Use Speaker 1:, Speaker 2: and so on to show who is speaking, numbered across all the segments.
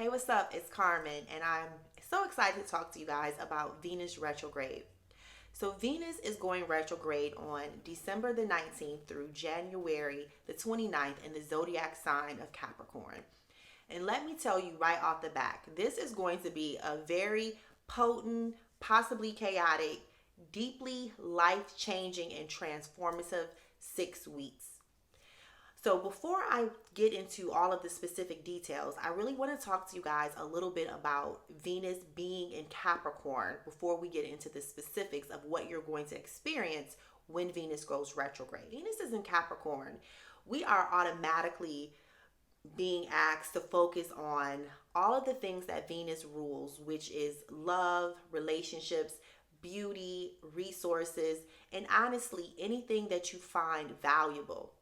Speaker 1: Hey, what's up? It's Carmen, and I'm so excited to talk to you guys about Venus retrograde. So, Venus is going retrograde on December the 19th through January the 29th in the zodiac sign of Capricorn. And let me tell you right off the back, this is going to be a very potent, possibly chaotic, deeply life changing, and transformative 6 weeks. So, before I get into all of the specific details, I really want to talk to you guys a little bit about Venus being in Capricorn before we get into the specifics of what you're going to experience when Venus goes retrograde. Venus is in Capricorn. We are automatically being asked to focus on all of the things that Venus rules, which is love, relationships, beauty, resources, and honestly, anything that you find valuable.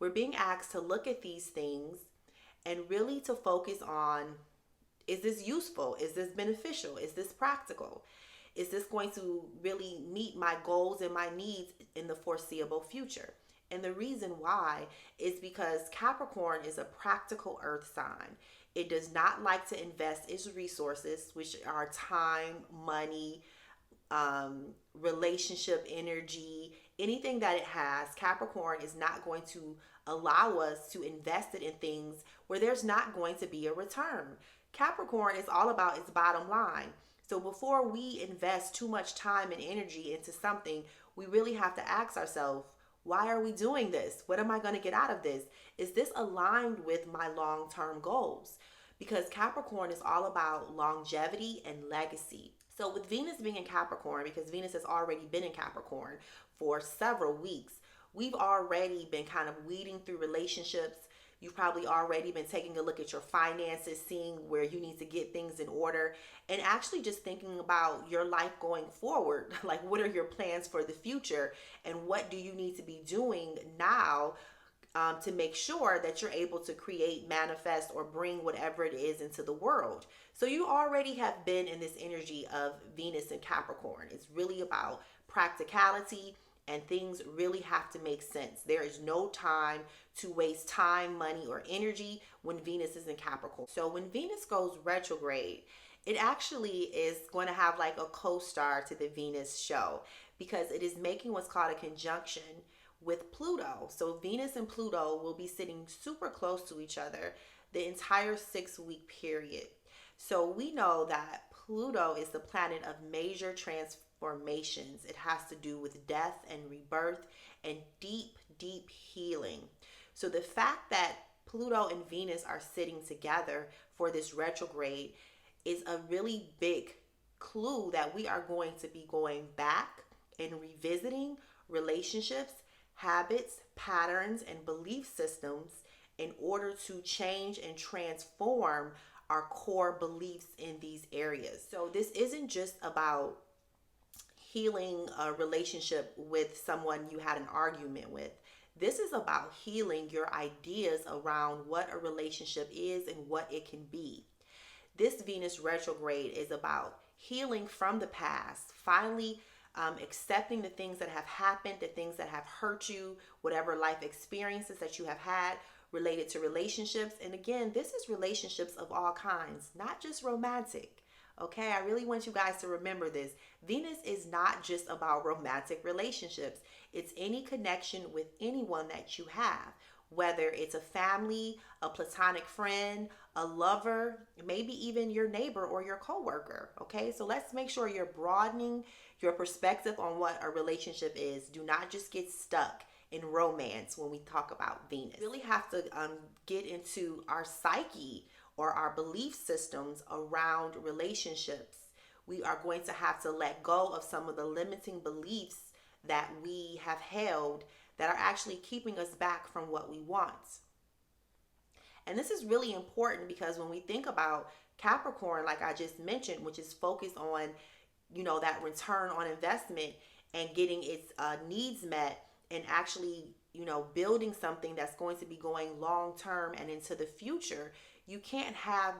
Speaker 1: We're being asked to look at these things and really to focus on, is this useful? Is this beneficial? Is this practical? Is this going to really meet my goals and my needs in the foreseeable future? And the reason why is because Capricorn is a practical earth sign. It does not like to invest its resources, which are time, money, relationship energy, anything that it has. Capricorn is not going to allow us to invest it in things where there's not going to be a return. Capricorn is all about its bottom line. So before we invest too much time and energy into something, we really have to ask ourselves, why are we doing this? What am I going to get out of this? Is this aligned with my long-term goals? Because Capricorn is all about longevity and legacy. So with Venus being in Capricorn, because Venus has already been in Capricorn for several weeks, we've already been kind of weeding through relationships. You've probably already been taking a look at your finances, seeing where you need to get things in order, and actually just thinking about your life going forward. Like, what are your plans for the future, and what do you need to be doing now to make sure that you're able to create, manifest, or bring whatever it is into the world. So you already have been in this energy of Venus and Capricorn. It's really about practicality, and things really have to make sense. There is no time to waste time, money, or energy when Venus is in Capricorn. So when Venus goes retrograde, it actually is going to have like a co-star to the Venus show, because it is making what's called a conjunction with Pluto. So Venus and Pluto will be sitting super close to each other the entire 6-week period. So we know that Pluto is the planet of major transformations. It has to do with death and rebirth and deep, deep healing. So the fact that Pluto and Venus are sitting together for this retrograde is a really big clue that we are going to be going back and revisiting relationships, habits, patterns, and belief systems in order to change and transform our core beliefs in these areas. So this isn't just about healing a relationship with someone you had an argument with. This is about healing your ideas around what a relationship is and what it can be. This Venus retrograde is about healing from the past, finally accepting the things that have happened, the things that have hurt you, whatever life experiences that you have had related to relationships. And again, this is relationships of all kinds, not just romantic. Okay, I really want you guys to remember this. Venus is not just about romantic relationships. It's any connection with anyone that you have, whether it's a family, a platonic friend, a lover, maybe even your neighbor or your coworker. Okay, so let's make sure you're broadening your perspective on what a relationship is. Do not just get stuck in romance when we talk about Venus. We really have to get into our psyche or our belief systems around relationships. We are going to have to let go of some of the limiting beliefs that we have held that are actually keeping us back from what we want. And this is really important because when we think about Capricorn, like I just mentioned, which is focused on, that return on investment and getting its needs met, and actually, building something that's going to be going long term and into the future, you can't have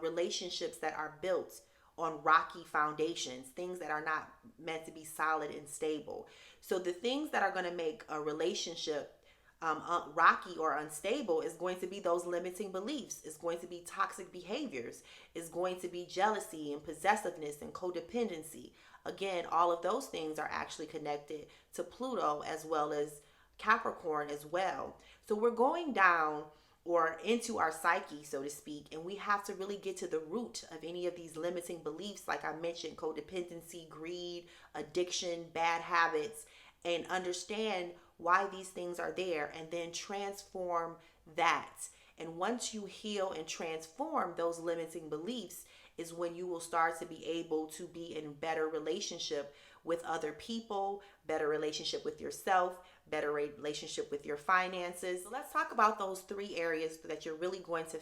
Speaker 1: relationships that are built on rocky foundations, things that are not meant to be solid and stable. So the things that are going to make a relationship rocky or unstable is going to be those limiting beliefs. It's going to be toxic behaviors. It's going to be jealousy and possessiveness and codependency. Again, all of those things are actually connected to Pluto as well as Capricorn as well. So we're going down or into our psyche, so to speak, and we have to really get to the root of any of these limiting beliefs, like I mentioned, codependency, greed, addiction, bad habits, and understand why these things are there, and then transform that. And once you heal and transform those limiting beliefs, is when you will start to be able to be in better relationship with other people, better relationship with yourself, better relationship with your finances. So let's talk about those 3 areas that you're really going to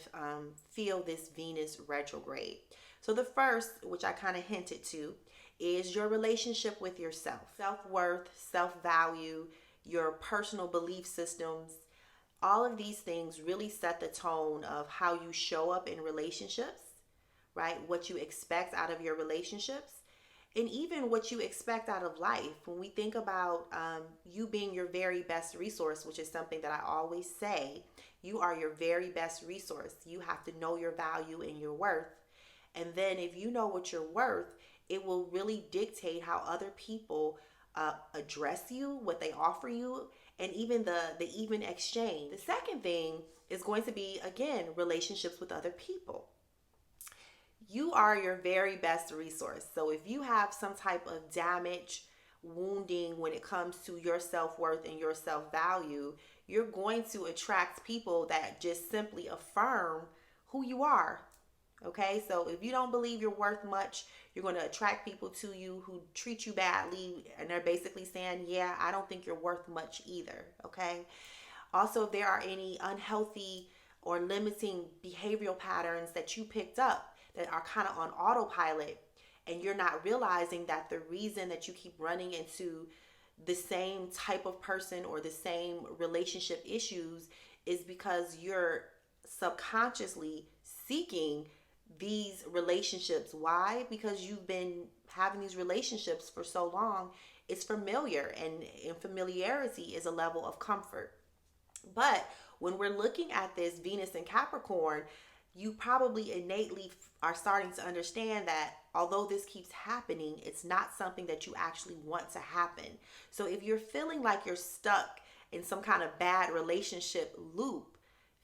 Speaker 1: feel this Venus retrograde. So the first, which I kind of hinted to, is your relationship with yourself. Self-worth, self-value, your personal belief systems. All of these things really set the tone of how you show up in relationships, right? What you expect out of your relationships, and even what you expect out of life. When we think about you being your very best resource, which is something that I always say, you are your very best resource. You have to know your value and your worth. And then if you know what you're worth, it will really dictate how other people address you, what they offer you, and even the even exchange. The second thing is going to be, again, relationships with other people. You are your very best resource. So if you have some type of damage, wounding when it comes to your self-worth and your self-value, you're going to attract people that just simply affirm who you are. Okay, so if you don't believe you're worth much, you're going to attract people to you who treat you badly, and they're basically saying, yeah, I don't think you're worth much either. Okay, also, if there are any unhealthy or limiting behavioral patterns that you picked up that are kind of on autopilot, and you're not realizing that the reason that you keep running into the same type of person or the same relationship issues is because you're subconsciously seeking these relationships. Why? Because you've been having these relationships for so long. It's familiar, and familiarity is a level of comfort. But when we're looking at this Venus and Capricorn, you probably innately are starting to understand that although this keeps happening, it's not something that you actually want to happen. So if you're feeling like you're stuck in some kind of bad relationship loop,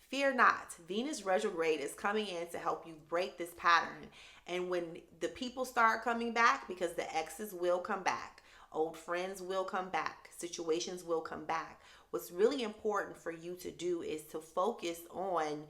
Speaker 1: fear not. Venus retrograde is coming in to help you break this pattern. And when the people start coming back, because the exes will come back, old friends will come back, situations will come back, what's really important for you to do is to focus on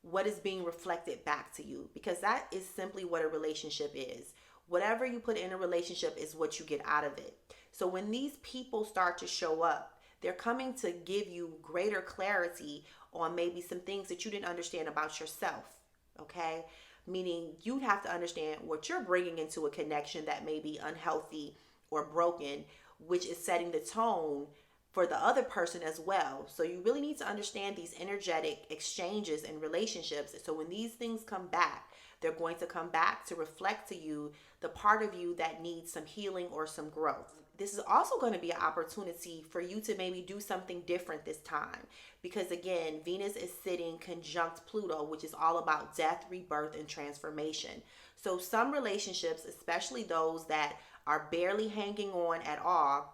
Speaker 1: what is being reflected back to you, because that is simply what a relationship is. Whatever you put in a relationship is what you get out of it. So when these people start to show up, they're coming to give you greater clarity on maybe some things that you didn't understand about yourself, okay? Meaning you have to understand what you're bringing into a connection that may be unhealthy or broken, which is setting the tone for the other person as well. So you really need to understand these energetic exchanges and relationships. So when these things come back, they're going to come back to reflect to you the part of you that needs some healing or some growth. This is also going to be an opportunity for you to maybe do something different this time. Because again, Venus is sitting conjunct Pluto, which is all about death, rebirth, and transformation. So some relationships, especially those that are barely hanging on at all,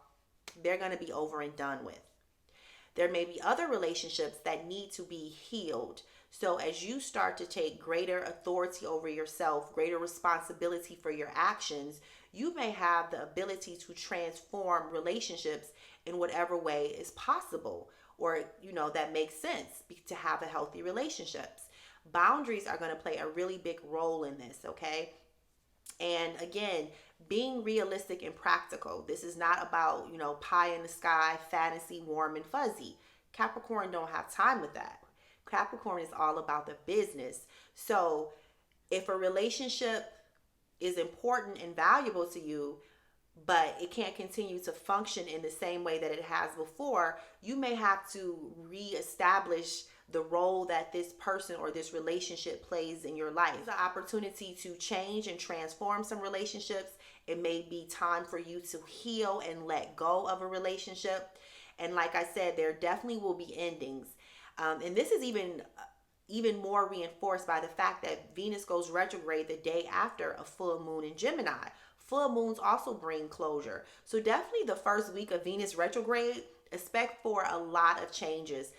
Speaker 1: they're going to be over and done with. There may be other relationships that need to be healed. So as you start to take greater authority over yourself, greater responsibility for your actions, you may have the ability to transform relationships in whatever way is possible, or that makes sense to have a healthy relationships. Boundaries are going to play a really big role in this, okay? And again, being realistic and practical. This is not about, pie in the sky, fantasy, warm and fuzzy. Capricorn don't have time with that. Capricorn is all about the business. So if a relationship is important and valuable to you, but it can't continue to function in the same way that it has before, you may have to reestablish the role that this person or this relationship plays in your life. It's an opportunity to change and transform some relationships. It may be time for you to heal and let go of a relationship. And like I said, there definitely will be endings. And this is even more reinforced by the fact that Venus goes retrograde the day after a full moon in Gemini. Full moons also bring closure. So definitely the first week of Venus retrograde, expect for a lot of changes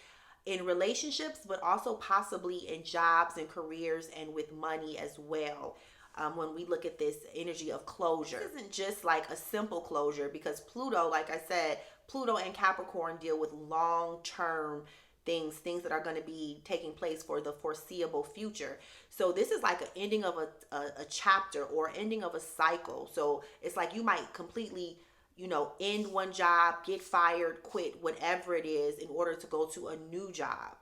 Speaker 1: in relationships, but also possibly in jobs and careers and with money as well. When we look at this energy of closure, it isn't just like a simple closure, because Pluto, like I said, Pluto and Capricorn deal with long-term things that are going to be taking place for the foreseeable future. So this is like an ending of a chapter or ending of a cycle. So it's like you might completely, end one job, get fired, quit, whatever it is, in order to go to a new job.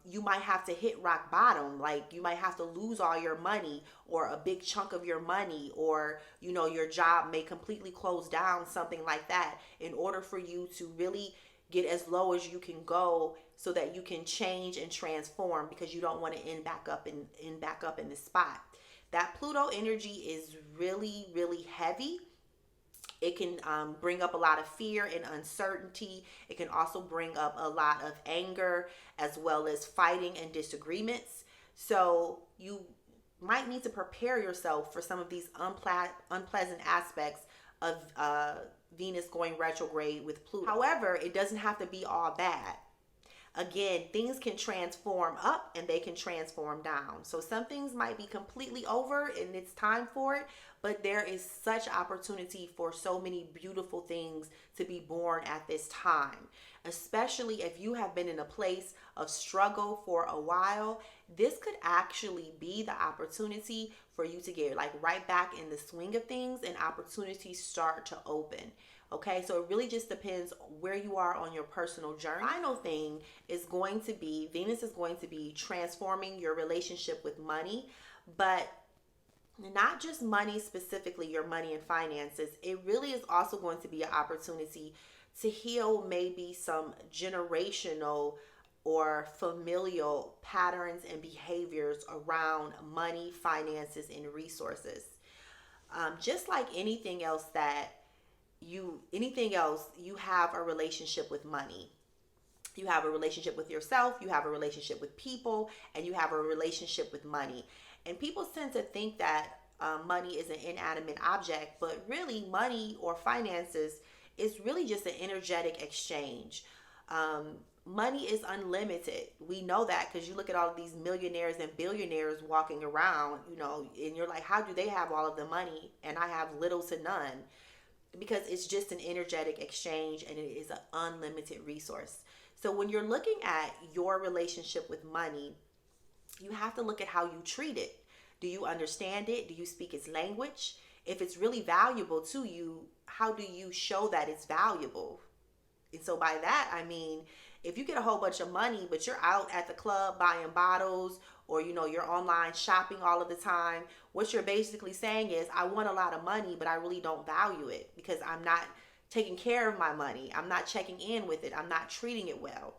Speaker 1: You might have to hit rock bottom, like you might have to lose all your money or a big chunk of your money, or your job may completely close down, something like that, in order for you to really get as low as you can go, so that you can change and transform, because you don't want to end back up in the spot. That Pluto energy is really, really heavy. It can bring up a lot of fear and uncertainty. It can also bring up a lot of anger, as well as fighting and disagreements. So you might need to prepare yourself for some of these unpleasant aspects of Venus going retrograde with Pluto. However, it doesn't have to be all bad. Again, things can transform up and they can transform down. So some things might be completely over and it's time for it, but there is such opportunity for so many beautiful things to be born at this time. Especially if you have been in a place of struggle for a while, this could actually be the opportunity for you to get like right back in the swing of things and opportunities start to open. Okay, so it really just depends where you are on your personal journey. Final thing is going to be, Venus is going to be transforming your relationship with money, but not just money specifically, your money and finances. It really is also going to be an opportunity to heal maybe some generational or familial patterns and behaviors around money, finances, and resources. Just like anything else, you have a relationship with money. You have a relationship with yourself, you have a relationship with people, and you have a relationship with money. And people tend to think that money is an inanimate object, but really money or finances is really just an energetic exchange. Money is unlimited. We know that because you look at all of these millionaires and billionaires walking around, and you're like, how do they have all of the money and I have little to none? Because it's just an energetic exchange and it is an unlimited resource. So when you're looking at your relationship with money, you have to look at how you treat it. Do you understand it? Do you speak its language? If it's really valuable to you, how do you show that it's valuable? And so by that, I mean, if you get a whole bunch of money, but you're out at the club buying bottles, or you're online shopping all of the time, what you're basically saying is, I want a lot of money, but I really don't value it because I'm not taking care of my money. I'm not checking in with it. I'm not treating it well.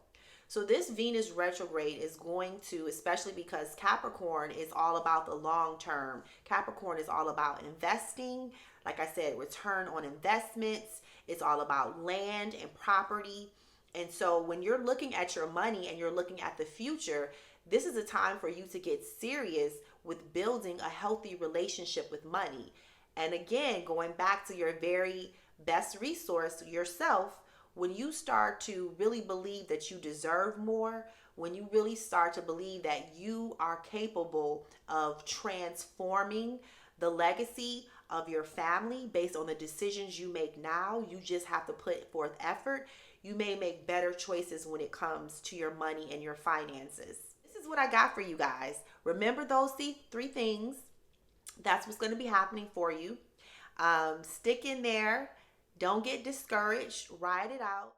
Speaker 1: So this Venus retrograde is going to, especially because Capricorn is all about the long term. Capricorn is all about investing. Like I said, return on investments. It's all about land and property. And so when you're looking at your money and you're looking at the future, this is a time for you to get serious with building a healthy relationship with money. And again, going back to your very best resource, yourself, when you start to really believe that you deserve more, when you really start to believe that you are capable of transforming the legacy of your family based on the decisions you make now, you just have to put forth effort. You may make better choices when it comes to your money and your finances. This is what I got for you guys. Remember those three things. That's what's going to be happening for you. Stick in there. Don't get discouraged. Ride it out.